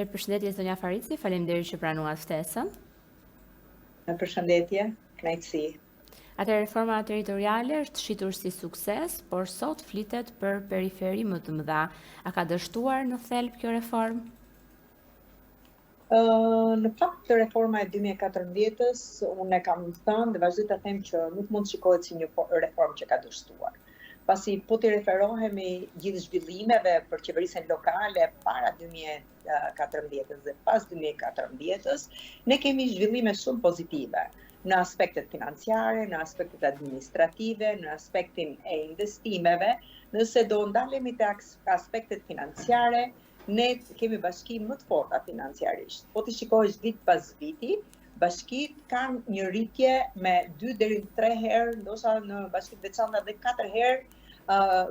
Atëherë përshëndetje zonja Farici, faleminderit që pranuat ftesën. Përshëndetje, kënaqësi. Atëherë reforma territoriale është shitur si sukses, por sot flitet për periferi më të mëdha. A ka dështuar në thelb kjo reformë? Në fakt reforma e 2014-s, unë e kam thënë dhe vazhdoj ta them që nuk mund shikohet si një reformë që ka dështuar. Pasi po të referohemi gjithë zhvillimeve për qeverisjen lokale para 2014 dhe pas 2014, ne kemi zhvillime shumë pozitive në aspektet financiare, në aspektet administrative, në aspektin e investimeve. Nëse do ndalemi te aspektet financiare, ne kemi bashki më të forta financiarisht. Po të shikohesh vit pas viti, bashkitë kanë një rritje me 2 deri 3 herë, ndoshta në bashkitë veçanta dhe 4 herë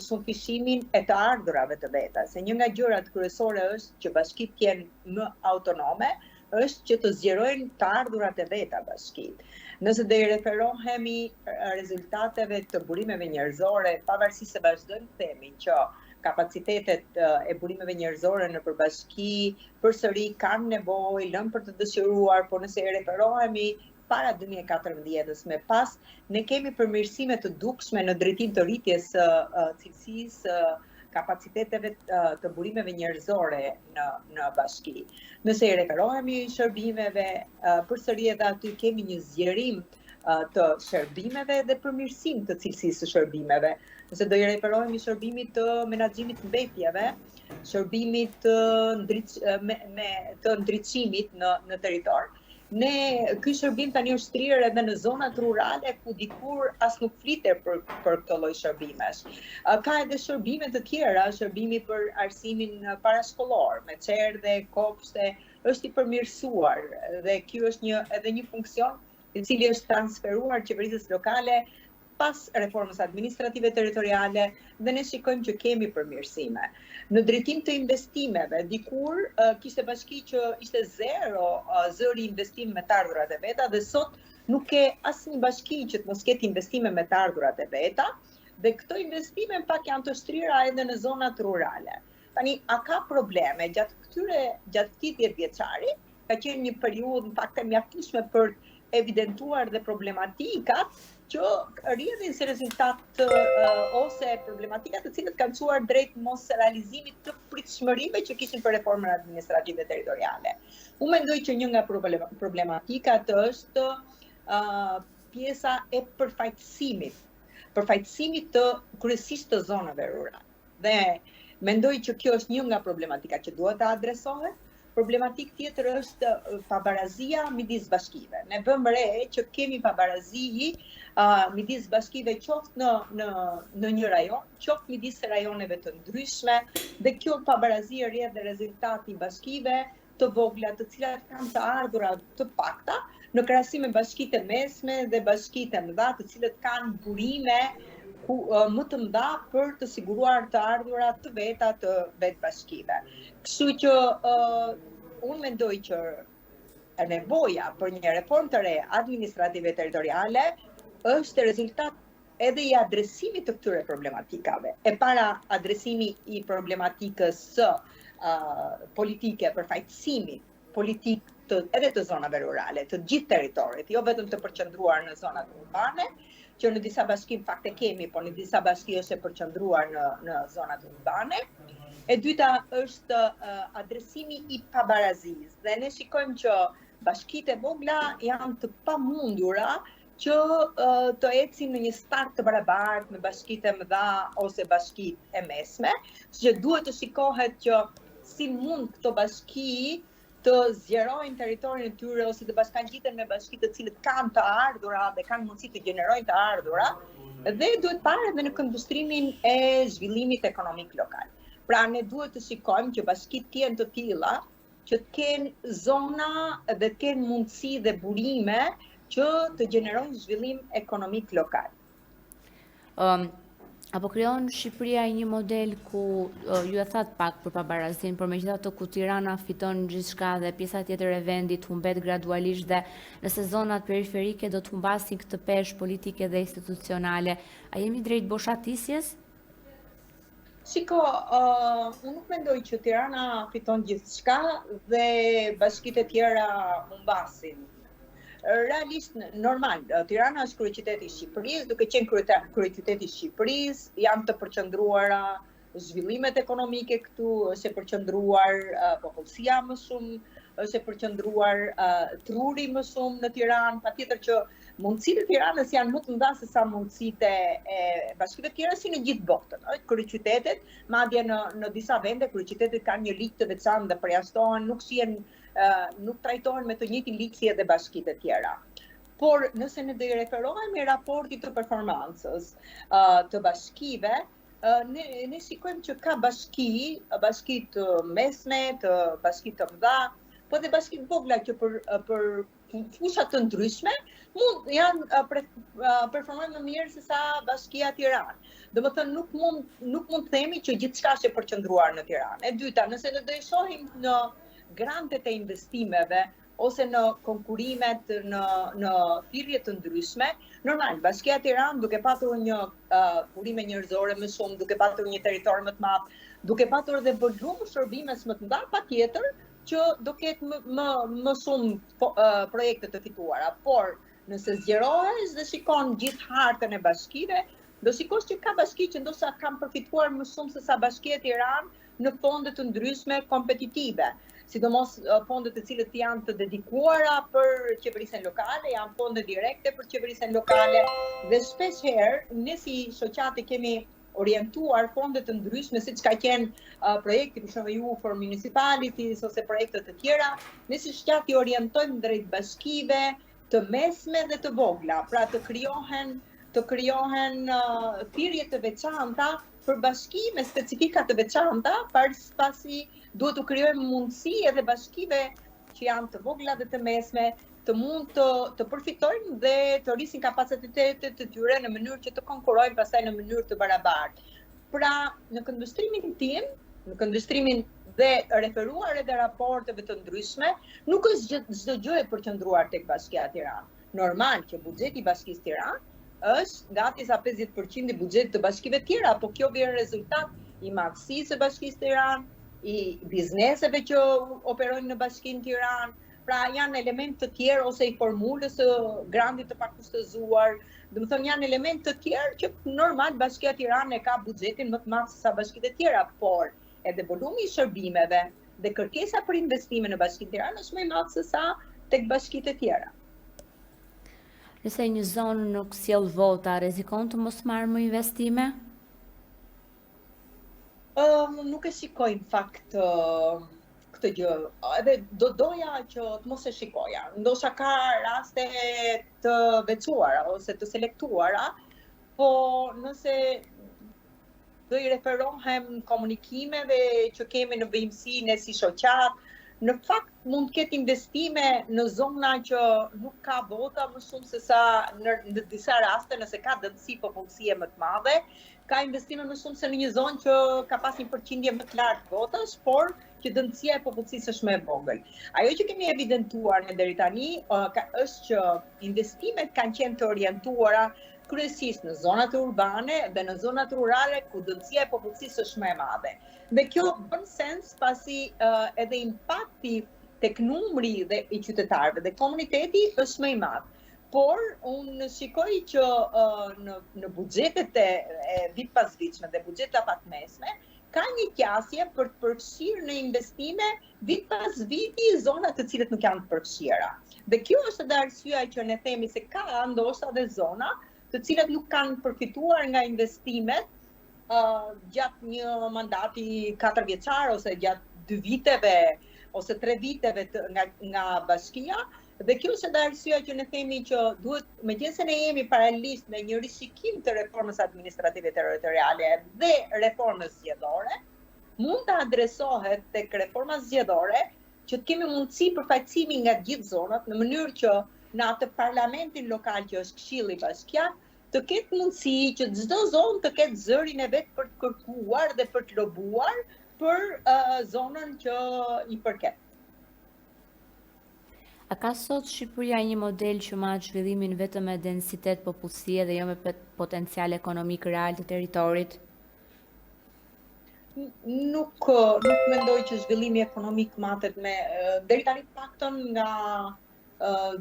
sufishimin e të ardhurave të veta. Se një nga gjërat kryesore është që bashkitë jenë më autonome, është që të zgjerojnë të ardhurat e veta bashkitë. Nëse do i referohemi rezultateve të burimeve njerëzore, pavarësisht se vazhdojmë të themi që kapacitetet e burimeve njerëzore në përbashki përsëri kanë nevojë, lënë për të dëshiruar, por nëse i referohemi para 2014-s me pas, ne kemi përmirësime të dukshme në drejtim të rritjes së cilësisë kapaciteteve të burimeve njerëzore në bashki. Nëse i referohemi shërbimeve, përsëri edhe aty kemi një zgjerim të shërbimeve dhe përmirësim të cilësisë së shërbimeve. Nëse do i referohemi shërbimit të menaxhimit të mbetjeve, shërbimit të ndriçimit në territor, ky shërbim tani është shtrier edhe në zonat rurale ku dikur as nuk flitej për këtë lloj shërbimesh. Ka edhe shërbime të tjera, shërbimi për arsimin parashkollor, me çerdhe, kopshte, është i përmirësuar dhe ky është edhe një funksion i cili është transferuar qeverisë lokale pas reformës administrative territoriale dhe ne shikojmë që kemi përmirësime. Në drejtim të investimeve, dikur kishte bashki që ishte zëri investim me të ardhurat e veta dhe sot nuk ke asnjë bashki që të mos ketë investime me të ardhurat e veta dhe këto investime pak janë të shtrira edhe në zonat rurale. Tani, a ka probleme gjatë këtij 10 vjeçari? Ka qenë një periudhë në fakt e mjaftueshme për evidentuar dhe problematikat që rrjedhin si rezultat ose problematika të cilët kanë çuar drejt mos realizimit të pritshmërive që kishin për reformën administrative territoriale. Unë mendoj që një nga problematikat është pjesa e përfaqësimit të kryesisht të zonave rurale. Dhe mendoj që kjo është një nga problematikat që duhet të adresohet. Problematik tjetër është pabarazia midis bashkive. Ne vëmë re që kemi pabarazi midis bashkive qoftë në një rajon, qoftë midis rajoneve të ndryshme, dhe kjo pabarazi rrjedh dhe rezultati bashkive të vogla, të cilat kanë të ardhura të pakta, në krahasim me bashkitë e mesme dhe bashkitë e mëdha, të cilët kanë burime më të mëdha për të siguruar të ardhurat të veta të vetë bashkive. Kështu që unë mendoj që nevoja për një reformë të re administrative territoriale është rezultat edhe i adresimit të këtyre problematikave. E para adresimi i problematikës së politike përfaqësimit politik edhe të zonave rurale, të gjithë territorit, jo vetëm të përqendruar në zonat urbane, që në disa bashki fakt e kemi, por në disa bashki është e përqendruar në zonat urbane. E dyta është adresimi i pabarazisë. Dhe ne shikojmë që bashkitë e vogla janë të pamundura që të ecin në një start të barabartë me bashkitë e mëdha ose bashkitë e mesme, që duhet të shikohet që si mund këto bashki të zgjerojnë territorin e tyre ose të bashkangjiten me bashkitë të cilët kanë të ardhura dhe kanë mundësi të gjenerojnë të ardhura, dhe duhet parë edhe në këndvështrimin e zhvillimit ekonomik lokal. Pra ne duhet të shikojmë që bashkitë të jenë të tilla që të kenë zona dhe të kenë mundësi dhe burime që të gjenerojnë zhvillim ekonomik lokal. Apo krijon Shqipëria një model ku ju e thatë pak për pabarazin, por megjithatë ku Tirana fiton gjithçka dhe pjesa tjetër e vendit humbet gradualisht dhe nëse zonat periferike do të humbasin këtë peshë politike dhe institucionale, a jemi drejt boshatisjes? Shiko, unë nuk mendoj që Tirana fiton gjithçka dhe bashkitë e tjera humbasin. Realisht, normal, Tirana është kryeqyteti i Shqipërisë, duke qenë kryeqyteti i Shqipërisë, janë të përqendruara zhvillimet ekonomike këtu, është e përqendruar popullsia më shumë, është e përqendruar truri më shumë në Tiranë, patjetër që mundësitë e Tiranës janë më të mëdha se sa mundësitë e bashkive tjera si në gjithë botën. Kryeqytetet, madje në disa vende kryeqytetet kanë një ligj të veçantë dhe përjashtohen, nuk trajtohen me të njëjtin ligj si edhe bashkitë e tjera. Por nëse ne do i referohemi raportit të performancës të bashkive, ne shikojmë që ka bashki të mesme, të bashki të mëdha, po dhe bashki të vogla që për fusha të ndryshme janë performojnë më mirë se sa bashkia Tiranë. Domethënë nuk mund të themi që gjithçka është e përqendruar në Tiranë. E dyta, nëse ne do i shohim në grantet e investimeve ose në konkurimet në thirrje të ndryshme, normal, bashkia Tiranë duke patur një burime njerëzore më shumë, duke patur një territor më të madh, duke patur edhe volum shërbimes më të mëdha, patjetër që do ketë më shumë projekte të fituara, por nëse zgjerohesh dhe shikon gjithë hartën e bashkive, do shikosh që ka bashki që ndoshta kanë përfituar më shumë se sa bashkia e Tiranë në fonde të ndryshme kompetitive, sidomos fondet të cilët janë të dedikuara për qeverisjen lokale, janë fonde direkte për qeverisjen lokale dhe shpesh herë ne si shoqati kemi orientuar fonde të ndryshme, siç ka qenë projekti për shembull EU for Municipalities ose projekte të tjera, ne si shoqati orientojmë drejt bashkive të mesme dhe të vogla, pra të krijohen thirrje të veçanta për bashki me specifika të veçanta, pasi duhet të krijojmë mundësi edhe bashkive që janë të vogla dhe të mesme të mund të përfitojnë dhe të rrisin kapacitetet të tyre në mënyrë që të konkurrojnë pastaj në mënyrë të barabartë. Pra, në këndvështrimin tim, në këndvështrimin dhe referuar edhe raporteve të ndryshme, nuk është çdo gjë e përqendruar tek Bashkia e Tiranës. Normal që buxheti i Bashkisë Tiranë është gati sa 50% i buxhetit të bashkive tjera, po kjo vjen rezultat i madhësisë së Bashkisë Tiranë, i bizneseve që operojnë në Bashkinë Tiranë, pra janë elementë të tjerë ose i formulës së grantit të pakustëzuar, domethënë janë elementë të tjerë që normal Bashkia e Tiranës ka buxhetin më të madh se sa bashkitë e tjera, por edhe volumi i shërbimeve dhe kërkesa për investime në Bashkinë Tiranë është më i madh se sa tek bashkitë e tjera. Nëse një zonë nuk sjell vota, rrezikon të mos marrë më investime? Nuk e shikoj në fakt këtë gjë. Edhe doja që të mos e shikoja. Ndoshta ka raste të veçuara ose të selektuara, po nëse do i referohem komunikimeve që kemi në vëimësi ne si shoqat, në fakt mund të ketë investime në zona që nuk ka vota më shumë se sa në disa raste nëse ka dëmësi popullsie më të madhe, ka investime më shumë se në një zonë që ka pas një përqindje më të lartë votës, por që dëmësia e popullsisë është më e vogël. Ajo që kemi evidentuar ne deri tani është që investimet kanë qenë të orientuara kryesisht në zonat urbane dhe në zonat rurale ku dëmësia e popullsisë është më e madhe. Dhe kjo bën sens pasi edhe impakti tek numri dhe i qytetarëve dhe komuniteti është më i madh. Por unë shikoj që në buxhetet e vit pas vitshme dhe buxheta patmesme ka një qasje për të përfshirë në investime vit pas viti zona të cilët nuk janë të përfshira. Dhe kjo është edhe arsyeja që ne themi se ka ndoshta edhe zona të cilat nuk kanë përfituar nga investimet gjatë një mandati 4 vjeçar ose gjatë 2 viteve ose 3 viteve nga bashkia. Dhe kjo është edhe arsyeja që ne themi që duhet, megjithëse ne jemi paralelisht me një rishikim të reformës administrative territoriale dhe reformës zgjedhore, mund të adresohet tek reforma zgjedhore që të kemi mundësi përfaqësimi nga gjithë zonat në mënyrë që në atë parlamentin lokal që është Këshilli Bashkiak të ketë mundësi që çdo zonë të ketë zërin e vet për të kërkuar dhe për të lobuar për zonën që i përket. A ka sot Shqipëria një model që ma zhvillimin vetëm me densitet popullsie dhe jo me potencial ekonomik real të territorit? Nuk mendoj që zhvillimi ekonomik matet me deri tani të paktën nga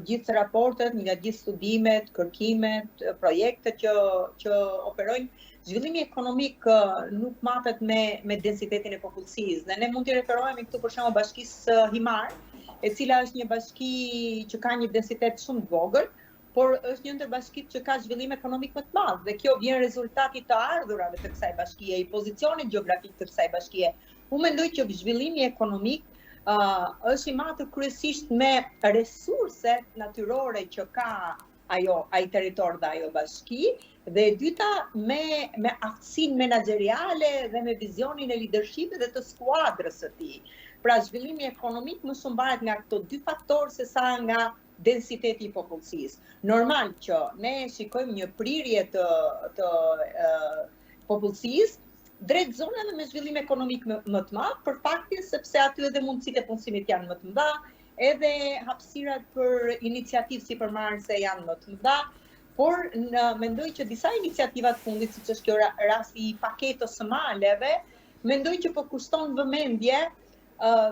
gjithë raportet, nga gjithë studimet, kërkimet, projektet që operojnë, zhvillimi ekonomik nuk matet me densitetin e popullsisë. Dhe ne mund t'i referohemi këtu për shembull bashkisë Himar, e cila është një bashki që ka një densitet shumë të vogël, por është një ndër bashkitë që ka zhvillim ekonomik më të madh dhe kjo vjen rezultati të ardhurave të kësaj bashkie, i pozicionit gjeografik të kësaj bashkie. Unë mendoj që zhvillimi ekonomik është i matur kryesisht me resurset natyrore që ka ai territor dhe ajo bashki, dhe e dyta me aftësinë menaxheriale dhe me vizionin e leadershipit dhe të skuadrës së tij. Pra zhvillimi ekonomik më shumë bëhet nga këto dy faktorë sesa nga densiteti i popullsisë. Normal që ne shikojmë një prirje të popullsisë drejt zonave me zhvillim ekonomik më të madh, për faktin sepse aty edhe mundësitë e punësimit janë më të mëdha, edhe hapësirat për iniciativë sipërmarrëse janë më të mëdha, por mendoj që disa iniciativa të fundit, siç është kjo rasti i paketës së maleve, mendoj që po kushton vëmendje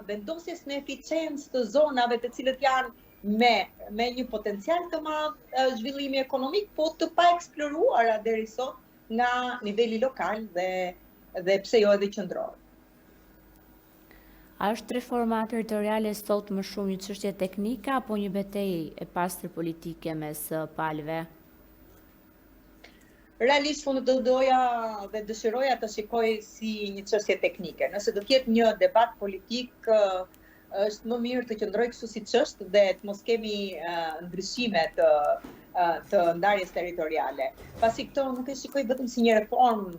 vendosjes në eficiencë të zonave të cilët janë me një potencial të madh zhvillimi ekonomik, po të pa eksploruara deri sot nga niveli lokal dhe pse jo edhe qendror. A është reforma territoriale sot më shumë një çështje teknike apo një betejë e pastër politike mes palëve? Realisht unë do doja dhe dëshiroja të shikoj si një çështje teknike. Nëse do të jetë një debat politik, është më mirë të qëndroj kështu siç është dhe të mos kemi ndryshime të ndarjes territoriale. Pasi këto nuk e shikoj vetëm si një reformë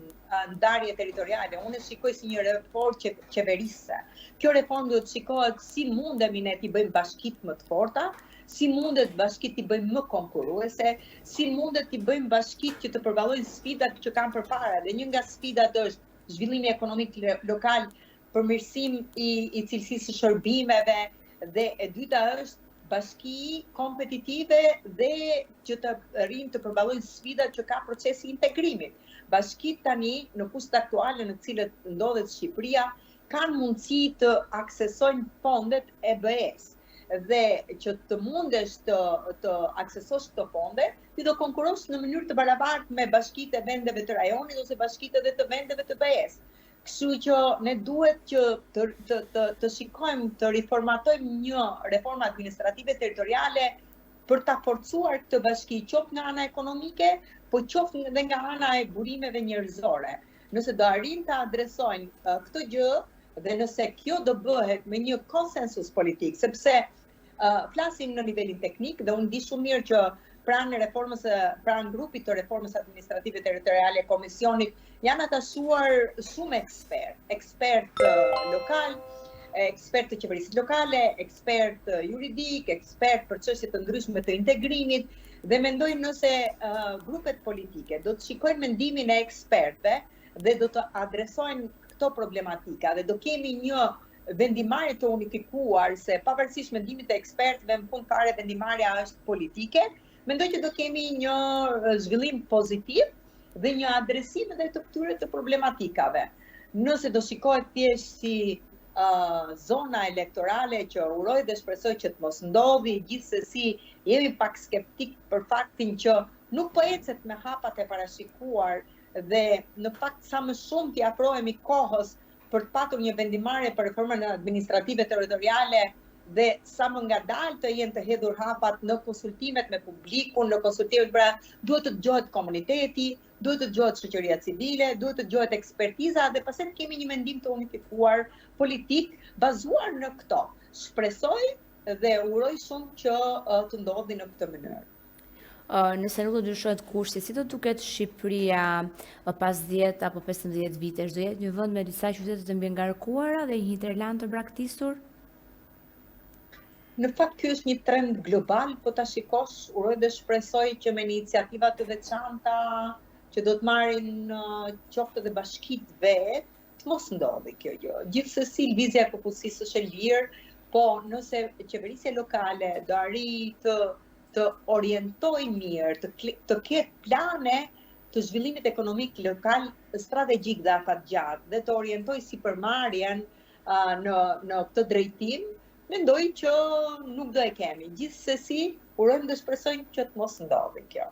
ndarje territoriale, unë e shikoj si një reformë qeverisë. Kjo reformë duhet shikohet si mundemi ne t'i bëjmë bashkitë më të forta, si mundet bashkitë t'i bëjmë më konkurruese, si mundet t'i bëjmë bashkitë që të përballojnë sfidat që kanë përpara. Dhe një nga sfidat është zhvillimi ekonomik lokal, përmirësim i cilësisë së shërbimeve, dhe e dyta është bashki kompetitive dhe që të rrinë të përballojnë sfidat që ka procesi i integrimit. Bashkitë tani në kushtet aktuale në të cilët ndodhet Shqipëria kanë mundësi të aksesojnë fondet EBS dhe që të mundesh të aksesosh këto fonde, ti do konkurosh në mënyrë të barabartë me bashkitë e vendeve të rajonit ose bashkitë edhe të vendeve të BE-s. Kështu që ne duhet që të shikojmë, të riformatojmë një reformë administrative territoriale për ta forcuar këtë bashki, qoftë nga ana ekonomike, po qoftë edhe nga ana e burimeve njerëzore. Nëse do arrijnë të adresojnë këtë gjë dhe nëse kjo do bëhet me një konsensus politik, sepse flasim në nivelin teknik dhe unë di shumë mirë që pranë grupit të reformës administrative territoriale e komisionit janë atachuar shumë ekspert lokal, ekspert të qeverisë lokale, ekspert juridik, ekspert për çështje të ndryshme të integrimit, dhe mendoj nëse grupet politike do të shikojnë mendimin e ekspertëve dhe do të adresojnë këto problematika dhe do kemi një vendimarrje të unifikuar, se pavarësisht mendimit të ekspertëve në fund fare vendimarrja është politike, mendoj që do kemi një zhvillim pozitiv dhe një adresim edhe të këtyre të problematikave. Nëse do shikohet thjesht si zona elektorale që uroj dhe shpresoj që të mos ndodhi, gjithsesi jemi pak skeptik për faktin që nuk po ecet me hapat e parashikuar dhe në fakt sa më shumë t'i afrohemi kohës për të patur një vendimarrje për reformën administrative territoriale dhe sa më ngadalë të jenë të hedhur hapat në konsultimet me publikun, në konsultimet duhet të dëgjohet komuniteti, duhet të dëgjohet shoqëria civile, duhet të dëgjohet ekspertiza dhe pastaj kemi një mendim të unifikuar politik bazuar në këto. Shpresoj dhe uroj shumë që të ndodhi në këtë mënyrë. Nëse nuk do ndryshohet kursi, si do duket Shqipëria pas 10 apo 15 vitesh? Do jetë një vend me disa qytete të mbiengarkuara dhe një hinterland të braktisur? Në fakt ky është një trend global, po ta shikosh, uroj dhe shpresoj që me iniciativa të veçanta që do të marrin qoftë edhe bashkitë vet, të mos ndodhi kjo gjë. Gjithsesi lëvizja e popullsisë është e lirë, po nëse qeverisja lokale do arrijë të orientojë mirë, të ketë plane të zhvillimit ekonomik lokal strategjik dhe afatgjatë dhe të orientoj sipërmarrjen në këtë drejtim, mendoj që nuk do e kemi. Gjithsesi, urojmë dhe shpresojmë që të mos ndodhi kjo.